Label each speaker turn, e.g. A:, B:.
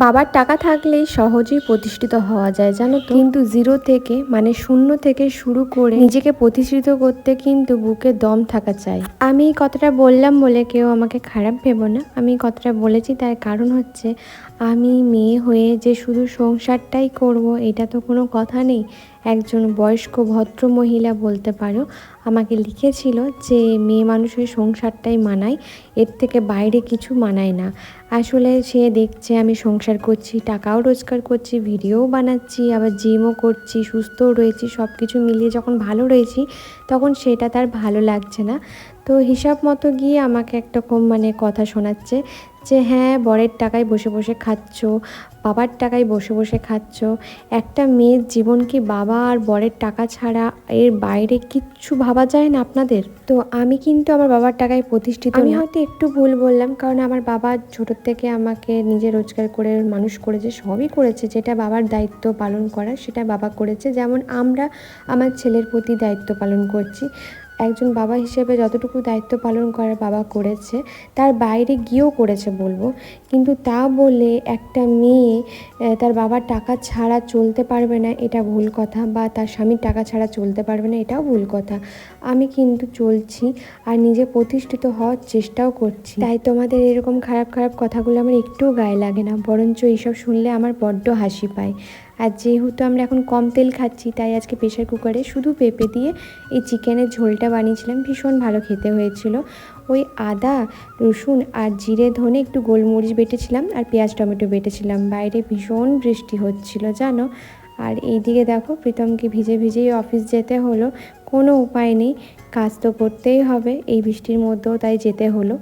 A: বাবার টাকা থাকলেই সহজেই প্রতিষ্ঠিত হওয়া যায় জানো তো, কিন্তু জিরো থেকে মানে শূন্য থেকে শুরু করে নিজেকে প্রতিষ্ঠিত করতে কিন্তু বুকে দম থাকা চাই। আমি এই কথাটা বললাম বলে কেউ আমাকে খারাপ ভেবো না। আমি কথাটা বলেছি তার কারণ হচ্ছে আমি মেয়ে হয়ে যে শুধু সংসারটাই করব এটা তো কোনো কথা নেই। একজন বয়স্ক ভদ্র মহিলা বলতে পারো আমাকে লিখেছিল যে মেয়ে মানুষের সংসারটাই মানায়, এর থেকে বাইরে কিছু মানায় না। আসলে সে দেখছে আমি সংসার করছি, টাকাও রোজগার করছি, ভিডিওও বানাচ্ছি, আবার জিমও করছি, সুস্থও রয়েছি, সব কিছু মিলিয়ে যখন ভালো রয়েছি তখন সেটা তার ভালো লাগছে না। তো হিসাব মতো গিয়ে আমাকে একরকম মানে কথা শোনাচ্ছে যে হ্যাঁ বরের টাকায় বসে বসে খাচ্ছ, বাবার টাকায় বসে বসে খাচ্ছ, একটা মেয়ের জীবন কি বাবা আর বরের টাকা ছাড়া এর বাইরে কিচ্ছু ভাবা যায় না আপনাদের? তো আমি কিন্তু আমার বাবার টাকায় প্রতিষ্ঠিত। আমি হয়তো একটু ভুল বললাম, কারণ আমার বাবা ছোটোর থেকে আমাকে নিজে রোজগার করে মানুষ করেছে, সবই করেছে, যেটা বাবার দায়িত্ব পালন করার সেটা বাবা করেছে। যেমন আমরা আমার ছেলের প্রতি দায়িত্ব পালন করছি, একজন বাবা হিসেবে যতটুকু দায়িত্ব পালন করার বাবা করেছে তার বাইরে গিয়েও করেছে বলবো। কিন্তু তা বলে একটা মেয়ে তার বাবার টাকা ছাড়া চলতে পারবে না এটা ভুল কথা, বা তার স্বামীর টাকা ছাড়া চলতে পারবে না এটাও ভুল কথা। আমি কিন্তু চলছি আর নিজে প্রতিষ্ঠিত হওয়ার চেষ্টাও করছি। তাই তোমাদের এরকম খারাপ খারাপ কথাগুলো আমার একটুও গায়ে লাগে না, বরঞ্চ এইসব শুনলে আমার বড্ড হাসি পায়। আর যেহেতু আমরা এখন কম তেল খাচ্ছি তাই আজকে প্রেশার কুকারে শুধু পেঁপে দিয়ে এই চিকেনের ঝোলটা বানিয়েছিলাম, ভীষণ ভালো খেতে হয়েছিল। ওই আদা রসুন আর জিরে ধনে একটু গোলমরিচ বেটেছিলাম আর পেঁয়াজ টমেটো বেটেছিলাম। বাইরে ভীষণ বৃষ্টি হচ্ছিল জানো। আর এইদিকে দেখো প্রীতমকে ভিজে ভিজেই অফিস যেতে হলো, কোনো উপায় নেই, কাজ তো করতেই হবে, এই বৃষ্টির মধ্যেও তাই যেতে হলো।